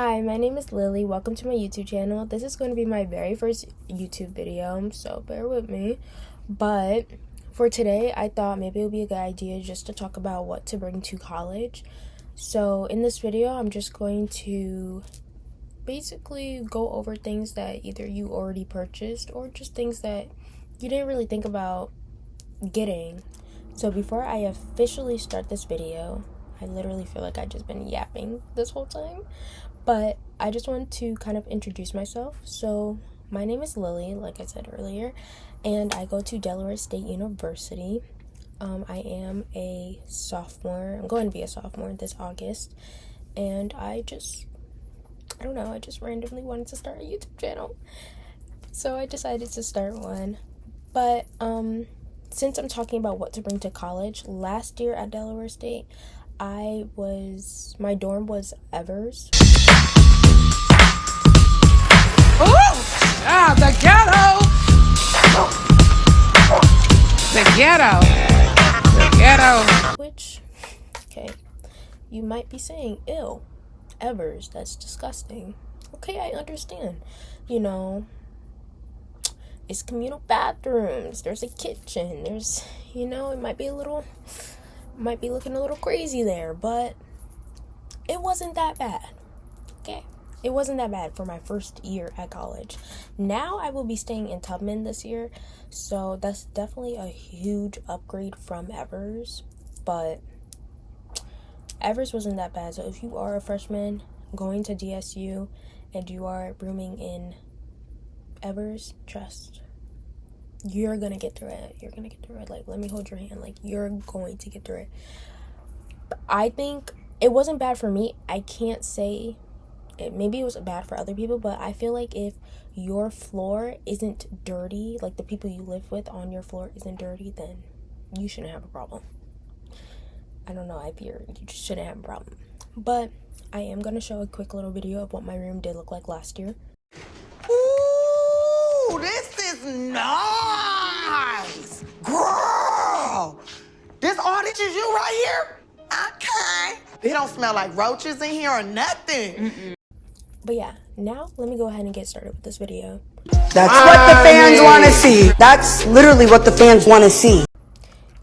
Hi, my name is Lily. Welcome to my YouTube channel. This is going to be my very first YouTube video, so bear with me. But for today, I thought maybe it would be a good idea just to talk about what to bring to college. So in this video, I'm just going to basically go over things that either you already purchased or just things that you didn't really think about getting. So before I officially start this video, I literally feel like I've just been yapping this whole time. But I just want to kind of introduce myself. So my name is Lily, like I said earlier, and I go to Delaware State University. I am a sophomore. I'm going to be a sophomore this August. And I just randomly wanted to start a YouTube channel. So I decided to start one. But since I'm talking about what to bring to college, last year at Delaware State, my dorm was Evers. The ghetto! The ghetto! Which, okay, you might be saying, ew, Evers, that's disgusting. Okay, I understand. You know, it's communal bathrooms, there's a kitchen, it might be looking a little crazy there, but it wasn't that bad. Okay. It wasn't that bad for my first year at college. Now I will be staying in Tubman this year, so that's definitely a huge upgrade from Evers, but Evers wasn't that bad. So if you are a freshman going to DSU and you are rooming in Evers, trust, you're gonna get through it. You're gonna get through it. Like, let me hold your hand. Like, you're going to get through it. I think it wasn't bad for me. I can't say maybe it was bad for other people, but I feel like if your floor isn't dirty, like the people you live with on your floor isn't dirty, then you shouldn't have a problem. I don't know, you just shouldn't have a problem. But I am going to show a quick little video of what my room did look like last year. Ooh, this is nice! Girl! This audience is you right here? Okay. They don't smell like roaches in here or nothing. Mm-mm. But yeah, now let me go ahead and get started with this video. That's what the fans want to see. That's literally what the fans want to see.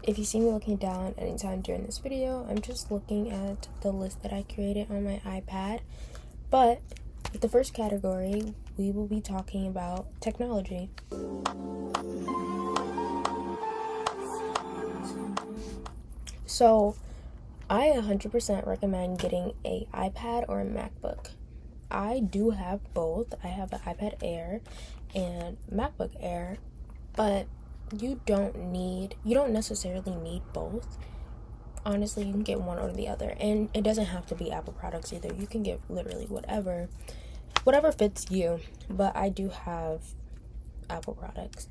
If you see me looking down anytime during this video, I'm just looking at the list that I created on my iPad. But with the first category, we will be talking about technology. So I 100% recommend getting an iPad or a MacBook. I do have both. I have an iPad Air and MacBook Air, but you don't necessarily need both. Honestly, you can get one or the other, and it doesn't have to be Apple products either. You can get literally whatever fits you, but I do have Apple products.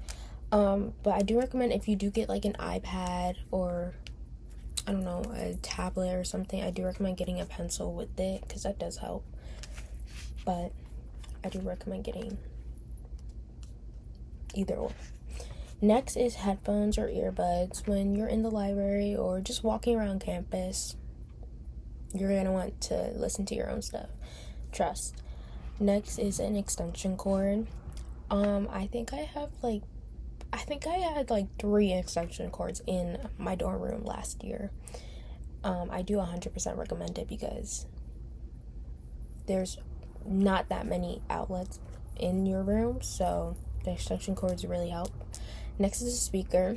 But I do recommend if you do get like an iPad or I don't know, a tablet or something, I do recommend getting a pencil with it because that does help. But I do recommend getting either or. Next is headphones or earbuds. When you're in the library or just walking around campus, you're going to want to listen to your own stuff. Trust. Next is an extension cord. I think I had like 3 extension cords in my dorm room last year. I do 100% recommend it because there's not that many outlets in your room, so the extension cords really help. Next is a speaker.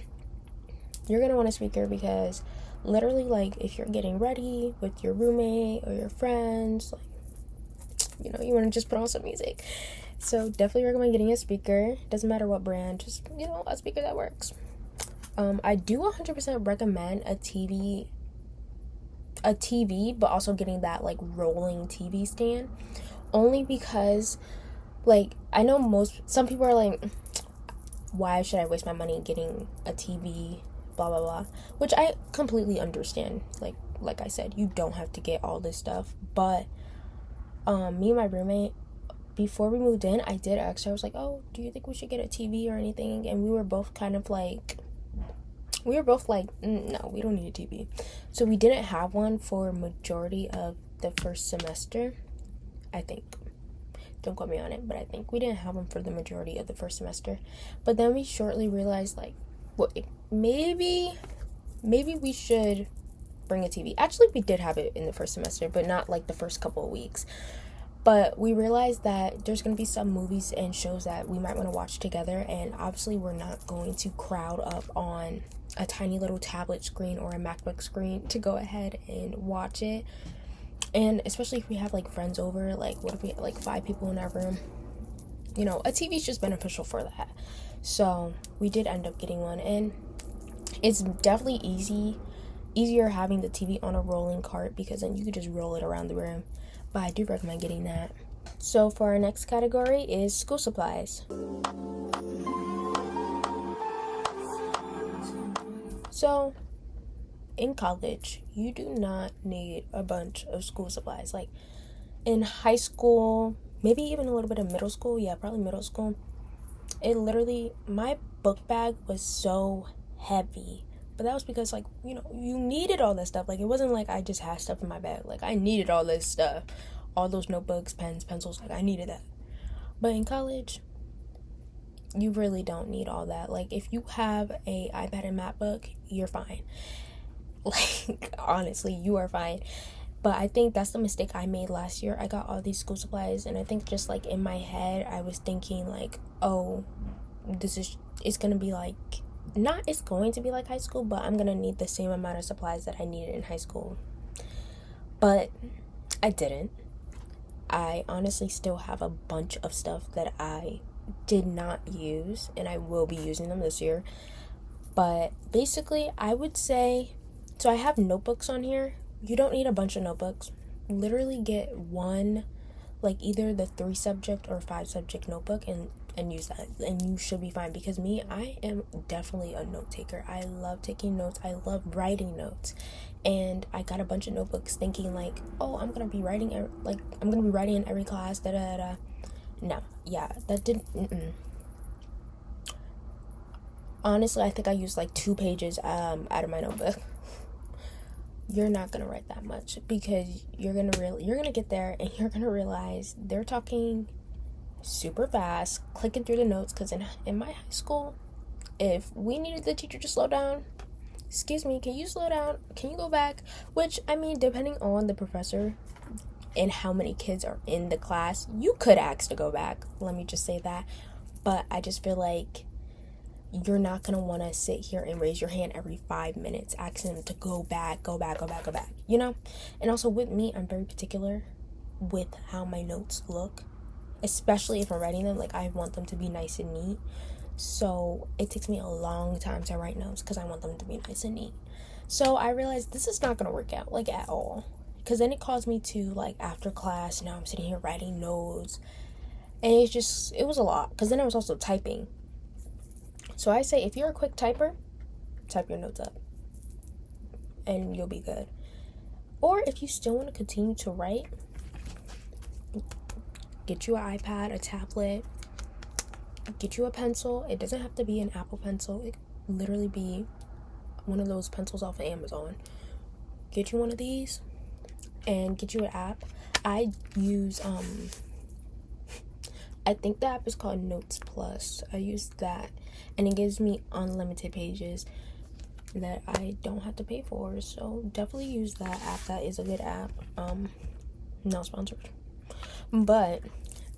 You're gonna want a speaker because literally, like, if you're getting ready with your roommate or your friends, like, you want to just put on some music. So definitely recommend getting a speaker. Doesn't matter what brand, just a speaker that works. I do 100% recommend a TV, but also getting that like rolling TV stand. Only because, like, I know some people are like, why should I waste my money getting a TV, blah, blah, blah. Which I completely understand. Like I said, you don't have to get all this stuff. But me and my roommate, before we moved in, I did ask her, I was like, oh, do you think we should get a TV or anything? And we were both like, no, we don't need a TV. So we didn't have one for majority of the first semester. I think. Don't quote me on it, but I think we didn't have them for the majority of the first semester. But then we shortly realized, like, maybe we should bring a TV. Actually, we did have it in the first semester, but not like the first couple of weeks. But we realized that there's going to be some movies and shows that we might want to watch together, and obviously we're not going to crowd up on a tiny little tablet screen or a MacBook screen to go ahead and watch it. And especially if we have like friends over, like what if we have like 5 people in our room? You know, a TV is just beneficial for that. So we did end up getting one, and it's definitely easier having the TV on a rolling cart, because then you could just roll it around the room. But I do recommend getting that. So for our next category is school supplies. So in college, you do not need a bunch of school supplies. Like in high school, maybe even a little bit of middle school, yeah, probably middle school, it literally, my book bag was so heavy. But that was because, like, you know, you needed all that stuff. Like, it wasn't like I just had stuff in my bag. Like, I needed all this stuff. All those notebooks, pens, pencils. Like, I needed that. But in college, you really don't need all that. Like, if you have a iPad and MacBook, you're fine. Like, honestly, you are fine. But I think that's the mistake I made last year. I got all these school supplies, and I think just, like, in my head, I was thinking, like, oh, it's gonna be like, it's going to be like high school, but I'm gonna need the same amount of supplies that I needed in high school. But I didn't. I honestly still have a bunch of stuff that I did not use, and I will be using them this year. But basically, I would say, so I have notebooks on here. You don't need a bunch of notebooks. Literally get one, like either the 3 subject or 5 subject notebook, and use that, and you should be fine. Because I am definitely a note taker. I love taking notes. I love writing notes. And I got a bunch of notebooks thinking like, oh, I'm gonna be writing in every class, da da da. No, yeah, that didn't. Honestly, I think I used like 2 pages out of my notebook. You're not gonna write that much, because you're gonna get there and you're gonna realize they're talking super fast, clicking through the notes. Because in my high school, if we needed the teacher to slow down, excuse me, can you slow down? Can you go back? Which, I mean, depending on the professor and how many kids are in the class, you could ask to go back. Let me just say that. But I just feel like you're not going to want to sit here and raise your hand every 5 minutes, asking them to go back, you know? And also with me, I'm very particular with how my notes look, especially if I'm writing them. Like, I want them to be nice and neat. So it takes me a long time to write notes because I want them to be nice and neat. So I realized this is not going to work out, like, at all. Because then it caused me to, like, after class, now I'm sitting here writing notes. And it was a lot. Because then I was also typing. So I say, if you're a quick typer, type your notes up. And you'll be good. Or if you still want to continue to write, get you an iPad, a tablet, get you a pencil. It doesn't have to be an Apple pencil. It can literally be one of those pencils off of Amazon. Get you one of these and get you an app. I use I think the app is called Notes Plus. I use that, and it gives me unlimited pages that I don't have to pay for. So definitely use that app. That is a good app. Not sponsored, but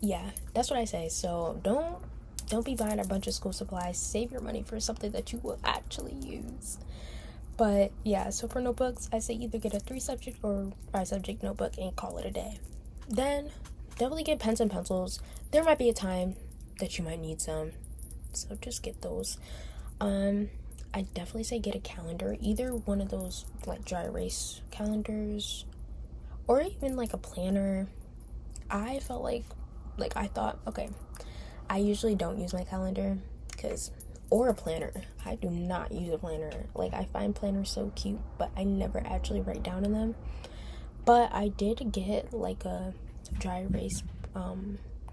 yeah, that's what I say. So don't be buying a bunch of school supplies. Save your money for something that you will actually use. But yeah, so for notebooks, I say either get a 3 subject or 5 subject notebook and call it a day. Then definitely get pens and pencils. There might be a time that you might need some, so just get those. I definitely say get a calendar, either one of those like dry erase calendars, or even like a planner. I felt like I thought, okay, I usually don't use my calendar or a planner. I do not use a planner. Like, I find planners so cute, but I never actually write down in them. But I did get like a dry erase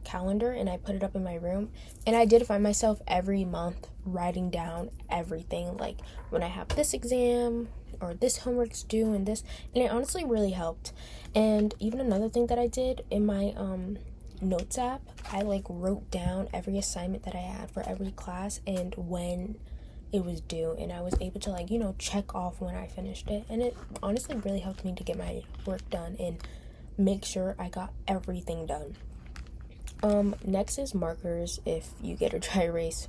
calendar, and I put it up in my room, and I did find myself every month writing down everything, like when I have this exam or this homework's due and this, and it honestly really helped. And even another thing that I did in my notes app, I like wrote down every assignment that I had for every class and when it was due, and I was able to like, you know, check off when I finished it, and it honestly really helped me to get my work done and make sure I got everything done. Next is markers. If you get a dry erase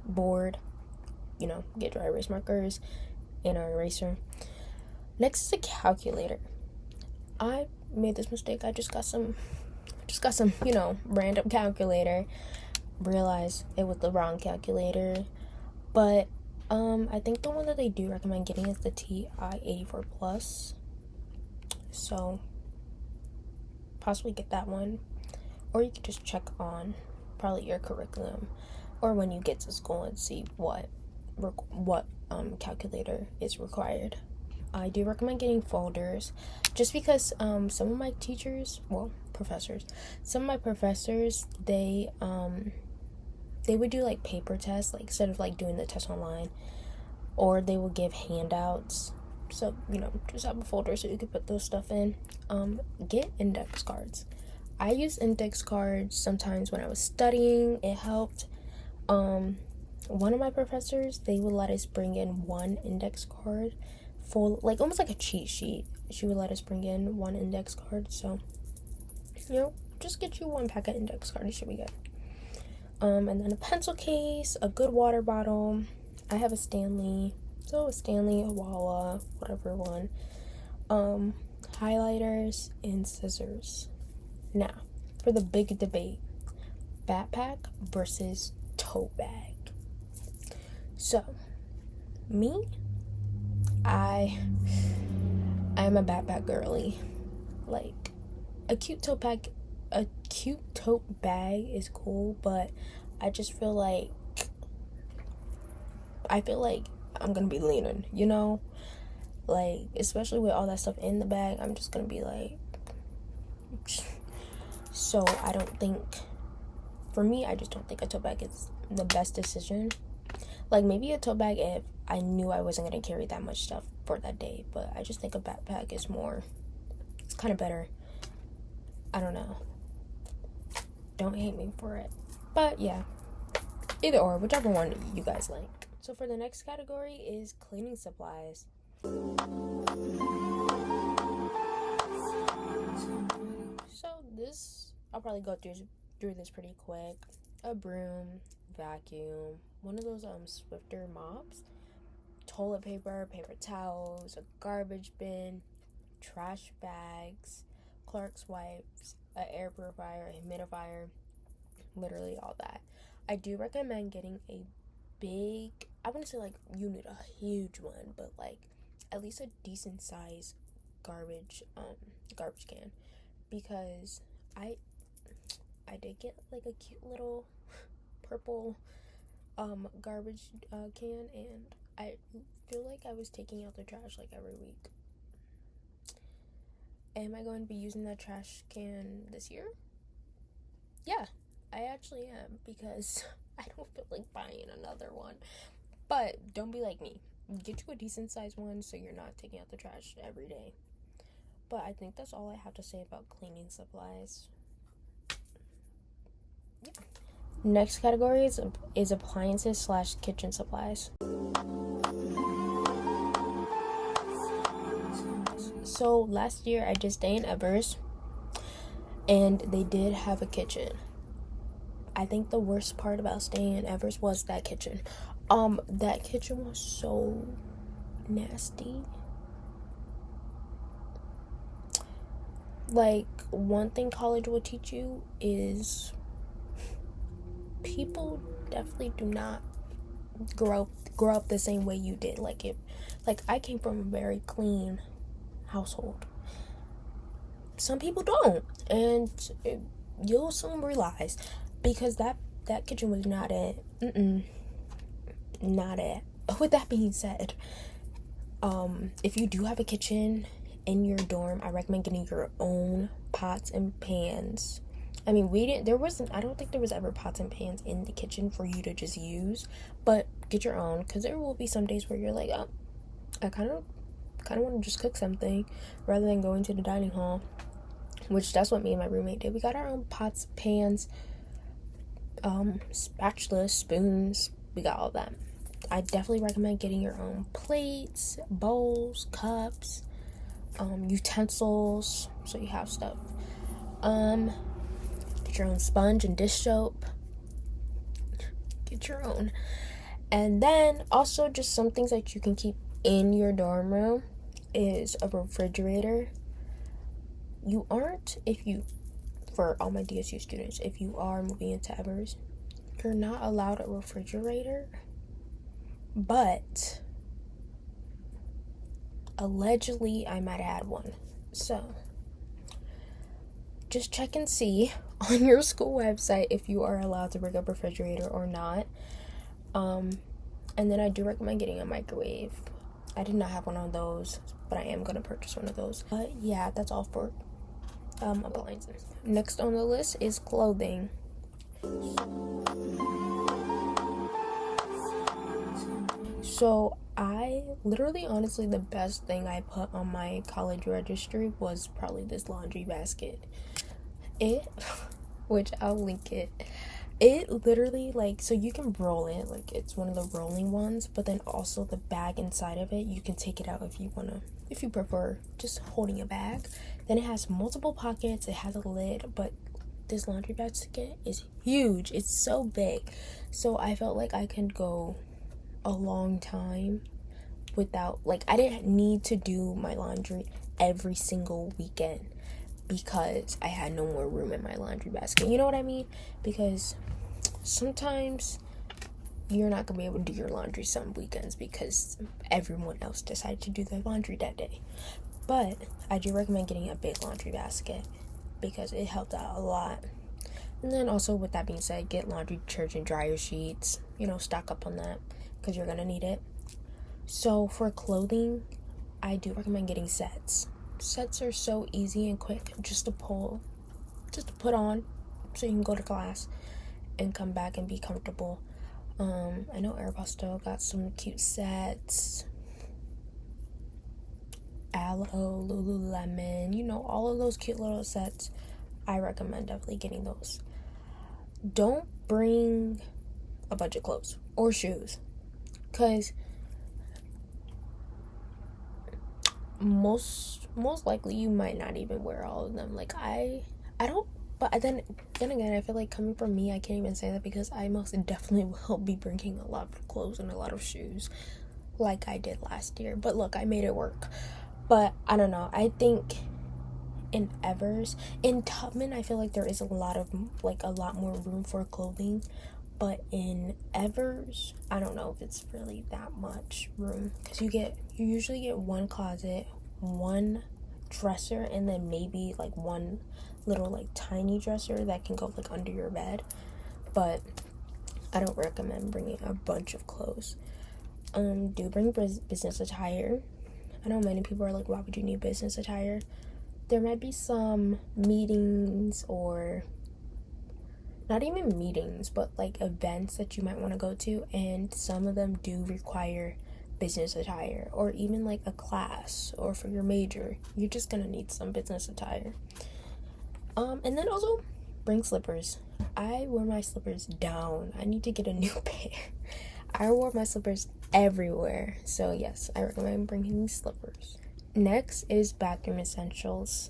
board, you know, get dry erase markers and an eraser. Next is a calculator. I made this mistake. I just got some, you know, random calculator. Realized it was the wrong calculator. But I think the one that they do recommend getting is the TI-84 Plus. So possibly get that one. Or you could just check on probably your curriculum or when you get to school and see what calculator is required. I do recommend getting folders just because some of my professors, they would do like paper tests, like instead of like doing the test online, or they will give handouts. So, you know, just have a folder so you can put those stuff in. Get index cards. I use index cards sometimes when I was studying. It helped. One of my professors, they would let us bring in one index card full, like almost like a cheat sheet. She would let us bring in one index card. So, you know, just get you one pack of index cards. You should be good. And then a pencil case, a good water bottle. I have a Stanley, a Walla, whatever one. Highlighters and scissors. Now, for the big debate, backpack versus tote bag. So, me, I am a backpack girly. Like, a cute tote bag is cool, but I just feel like I'm gonna be leaning, you know? Like, especially with all that stuff in the bag, I'm just gonna be like, so I just don't think a tote bag is the best decision. Like, maybe a tote bag if I knew I wasn't gonna carry that much stuff for that day, but I just think a backpack is it's kind of better. I don't know. Don't hate me for it. But yeah, either or, whichever one you guys like. So for the next category is cleaning supplies. So this, I'll probably go through this pretty quick. A broom, vacuum, one of those Swiffer mops, toilet paper, paper towels, a garbage bin, trash bags, Clark's wipes, an air purifier, a humidifier, literally all that. I do recommend getting a big, I wouldn't say like you need a huge one, but like at least a decent size garbage can, because I did get like a cute little purple garbage can, and I feel like I was taking out the trash like every week. Am I going to be using that trash can this year? Yeah, I actually am, because I don't feel like buying another one. But don't be like me. Get you a decent sized one so you're not taking out the trash every day. But I think that's all I have to say about cleaning supplies. Yeah. Next category is appliances / kitchen supplies. So last year I did stay in Evers, and they did have a kitchen. I think the worst part about staying in Evers was that kitchen. That kitchen was so nasty. Like, one thing college will teach you is people definitely do not grow up the same way you did. Like I came from a very clean household. Some people don't, and you'll soon realize, because that kitchen was not it. Not it. With that being said, if you do have a kitchen in your dorm, I recommend getting your own pots and pans. I mean, I don't think there was ever pots and pans in the kitchen for you to just use, but get your own, because there will be some days where you're like, oh, I kind of kind of want to just cook something rather than going to the dining hall, which that's what me and my roommate did. We got our own pots, pans, spatulas, spoons. We got all that. I definitely recommend getting your own plates, bowls, cups, utensils, so you have stuff. Get your own sponge and dish soap. Get your own. And then also just some things that you can keep in your dorm room is a refrigerator. You aren't, for all my DSU students, if you are moving into Evers, you're not allowed a refrigerator, but allegedly I might have had one. So just check and see on your school website if you are allowed to bring up a refrigerator or not. And then I do recommend getting a microwave. I did not have one of those, but I am going to purchase one of those. But yeah, that's all for appliances. Next on the list is clothing. So I literally, honestly, the best thing I put on my college registry was probably this laundry basket. Which I'll link it. It literally, like, so you can roll it, like, it's one of the rolling ones, but then also the bag inside of it, you can take it out if you prefer just holding a bag. Then it has multiple pockets, it has a lid, but this laundry basket is huge. It's so big. So I felt like I could go a long time without, like, I didn't need to do my laundry every single weekend because I had no more room in my laundry basket. You know what I mean? Because sometimes you're not gonna be able to do your laundry some weekends because everyone else decided to do their laundry that day. But I do recommend getting a big laundry basket because it helped out a lot. And then also, with that being said, get laundry detergent, dryer sheets, stock up on that because you're gonna need it. So for clothing, I do recommend getting sets. Sets are so easy and quick just to put on so you can go to class and come back and be comfortable. I know Aeropostale got some cute sets. Aloe, Lululemon, all of those cute little sets. I recommend definitely getting those. Don't bring a bunch of clothes or shoes, because most likely you might not even wear all of them. Like I don't, but then again, I feel like coming from me, I can't even say that because I most definitely will be bringing a lot of clothes and a lot of shoes like I did last year. But look, I made it work. But I don't know, I think in Evers, in Tubman, I feel like there is a lot more room for clothing. But in Evers, I don't know if it's really that much room, because you usually get one closet, one dresser, and then maybe like one little like tiny dresser that can go like under your bed. But I don't recommend bringing a bunch of clothes. Do bring business attire. I know many people are like, why would you need business attire? There might be some meetings, or not even meetings, but like events that you might want to go to, and some of them do require business attire, or even like a class, or for your major, you're just gonna need some business attire. And then also bring slippers. I wear my slippers down. I need to get a new pair. I wore my slippers everywhere, so yes, I recommend bringing slippers. Next is bathroom essentials.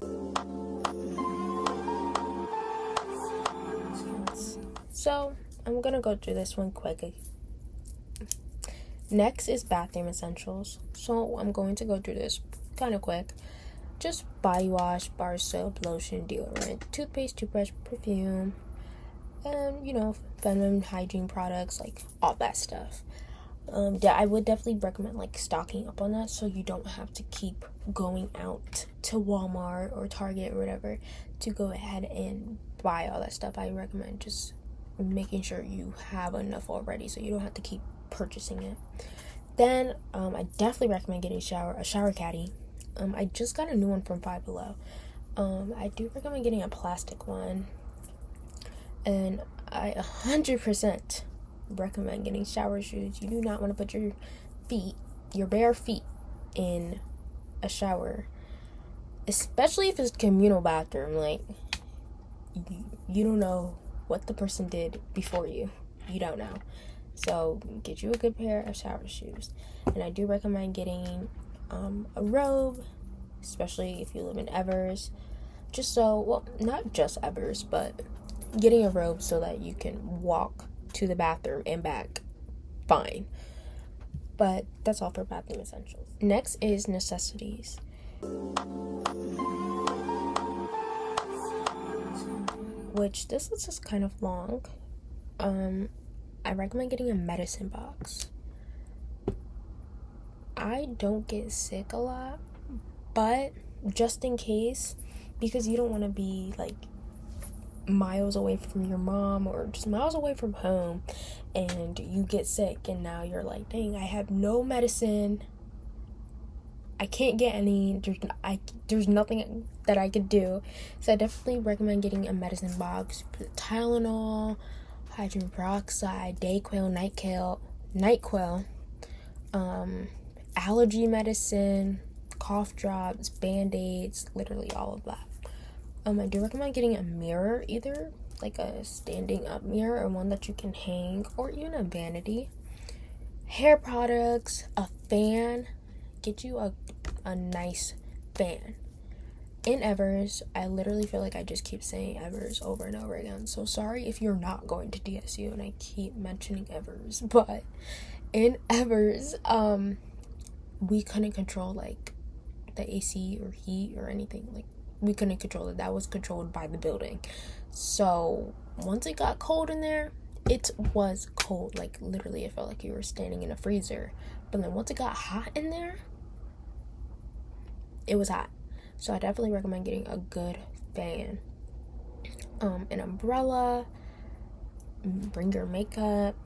So I'm gonna go through this one quick. Next is bathroom essentials. So I'm going to go through this kind of quick. Just body wash, bar soap, lotion, deodorant, toothpaste, toothbrush, perfume, and feminine hygiene products, like all that stuff. I would definitely recommend like stocking up on that, so you don't have to keep going out to Walmart or Target or whatever to go ahead and buy all that stuff. I recommend just making sure you have enough already, so you don't have to keep purchasing it. Then I definitely recommend getting a shower caddy. I just got a new one from Five Below. I do recommend getting a plastic one, and I 100% recommend getting shower shoes. You do not want to put your bare feet in a shower, especially if it's a communal bathroom. Like, you don't know what the person did before you. You don't know. So get you a good pair of shower shoes. And I do recommend getting a robe, especially if you live in Evers. Just so, well, not just Evers, but getting a robe so that you can walk to the bathroom and back fine. But that's all for bathroom essentials. Next is necessities. Which, this is just kind of long. I recommend getting a medicine box. I don't get sick a lot, but just in case, because you don't want to be like miles away from your mom or just miles away from home and you get sick and now you're like, dang, I have no medicine, I can't get any, there's nothing that I could do. So I definitely recommend getting a medicine box. Put Tylenol, hydrogen peroxide, Dayquil, NyQuil, allergy medicine, cough drops, band-aids, literally all of that. I do recommend getting a mirror, either like a standing up mirror or one that you can hang, or even a vanity. Hair products, a fan. Get you a nice fan. In Evers, I literally feel like I just keep saying Evers over and over again. So sorry if you're not going to DSU and I keep mentioning Evers, but in Evers, we couldn't control like the AC or heat or anything. Like, we couldn't control it. That was controlled by the building. So once it got cold in there, it was cold. Like, literally, it felt like you were standing in a freezer. But then once it got hot in there, it was hot. So I definitely recommend getting a good fan. An umbrella. Bring your makeup.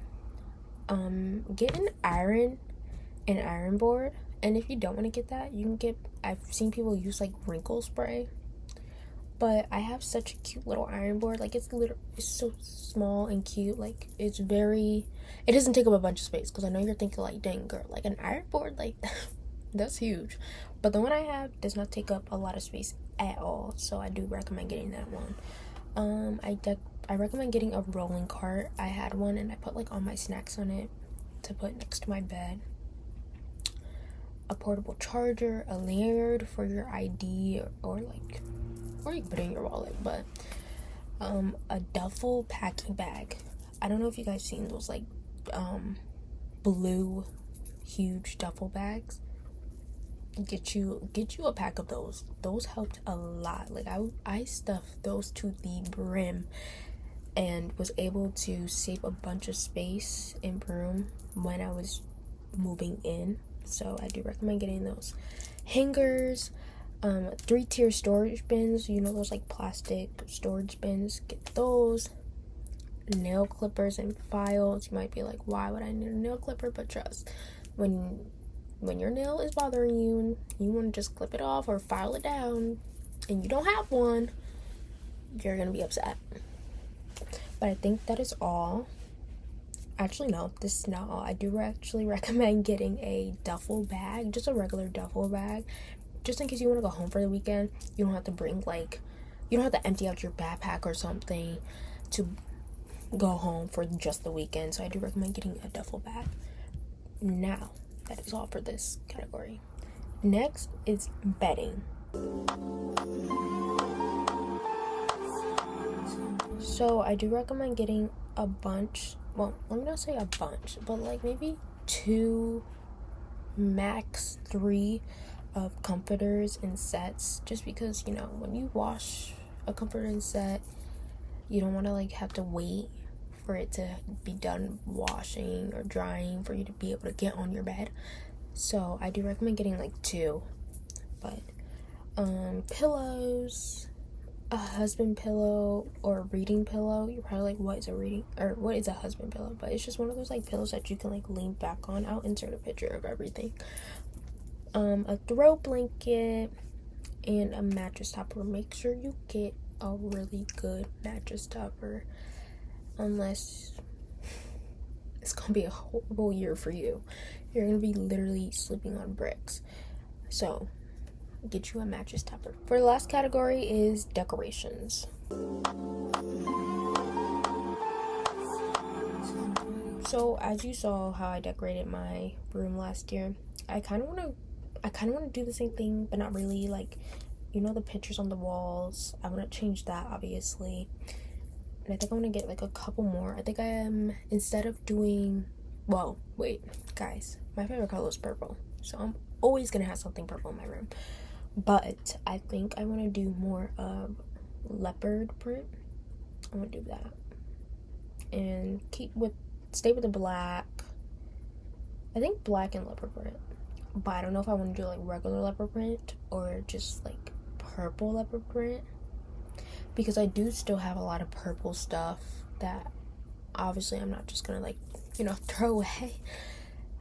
Get an iron board. And if you don't want to get that, you can get, I've seen people use like wrinkle spray. But I have such a cute little iron board. Like, it's so small and cute. Like, it doesn't take up a bunch of space. Because I know you're thinking like, dang girl, like an iron board, like that's huge. But the one I have does not take up a lot of space at all. So I do recommend getting that one. I recommend getting a rolling cart. I had one and I put like all my snacks on it to put next to my bed. A portable charger, a lanyard for your ID, or you can put it in your wallet, but a duffel packing bag. I don't know if you guys seen those like blue huge duffel bags. Get you a pack of those. Those helped a lot. Like, I stuffed those to the brim and was able to save a bunch of space in room when I was moving in. So I do recommend getting those. Hangers, 3-tier storage bins, you know, those like plastic storage bins, get those. Nail clippers and files. You might be like, why would I need a nail clipper? But trust, when your nail is bothering you and you want to just clip it off or file it down and you don't have one, you're gonna be upset. But I think that is all. Actually, no, this is not all. I do actually recommend getting a duffel bag, just a regular duffel bag, just in case you want to go home for the weekend. You don't have to you don't have to empty out your backpack or something to go home for just the weekend. So I do recommend getting a duffel bag. Now, that is all for this category. Next is bedding. So I do recommend getting a bunch. Well, I'm not say a bunch, but like maybe 2, max 3 of comforters and sets, just because, you know, when you wash a comforter and set, you don't want to like have to wait for it to be done washing or drying for you to be able to get on your bed. So I do recommend getting like 2. But pillows, a husband pillow or a reading pillow. You're probably like, what is a husband pillow? But it's just one of those like pillows that you can like lean back on. I'll insert a picture of everything. A throw blanket and a mattress topper. Make sure you get a really good mattress topper, unless it's gonna be a horrible year for you. You're gonna be literally sleeping on bricks. So get you a mattress topper. For the last category is decorations. So as you saw how I decorated my room last year, I kind of want to do the same thing, but not really. Like, you know, the pictures on the walls, I want to change that, obviously. And I think I want to get like a couple more. I think I am, instead of doing, well, wait, guys, my favorite color is purple, so I'm always gonna have something purple in my room. But I think I want to do more of leopard print. I want to do that and stay with the black. I think black and leopard print, but I don't know if I want to do like regular leopard print or just like purple leopard print, because I do still have a lot of purple stuff that obviously I'm not just gonna like, you know, throw away.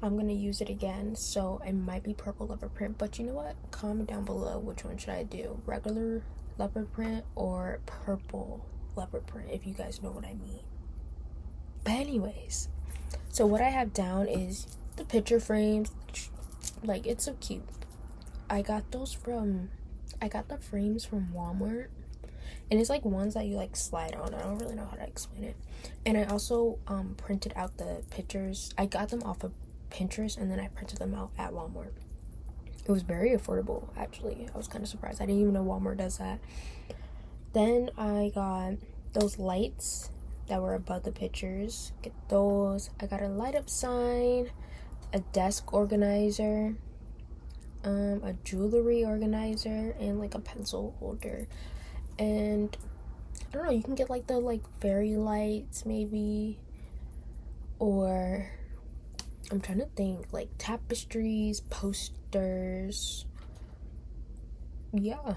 I'm gonna use it again, so it might be purple leopard print. But you know what, comment down below which one should I do, regular leopard print or purple leopard print, if you guys know what I mean. But anyways, so what I have down is the picture frames. Like, it's so cute. I got the frames from Walmart, and it's like ones that you like slide on. I don't really know how to explain it. And I also printed out the pictures. I got them off of Pinterest, and then I printed them out at Walmart. It was very affordable, actually. I was kind of surprised. I didn't even know Walmart does that. Then I got those lights that were above the pictures. Get those. I got a light up sign, a desk organizer, a jewelry organizer, and like a pencil holder. And I don't know, you can get like the like fairy lights maybe, or I'm trying to think, like tapestries, posters. Yeah,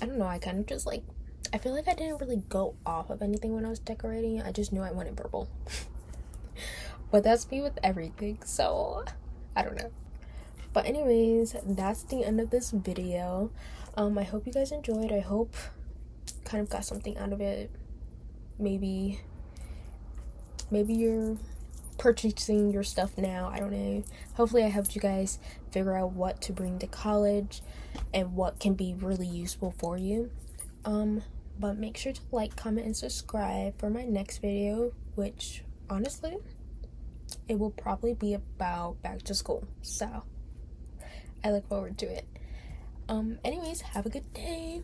I don't know, I kind of just like, I feel like I didn't really go off of anything when I was decorating. I just knew I wanted purple. But that's me with everything, so I don't know. But anyways, that's the end of this video. I hope you guys enjoyed. I hope kind of got something out of it. Maybe you're purchasing your stuff now. I don't know. Hopefully I helped you guys figure out what to bring to college and what can be really useful for you. But make sure to like, comment, and subscribe for my next video, which honestly, it will probably be about back to school. So I look forward to it. Anyways, have a good day.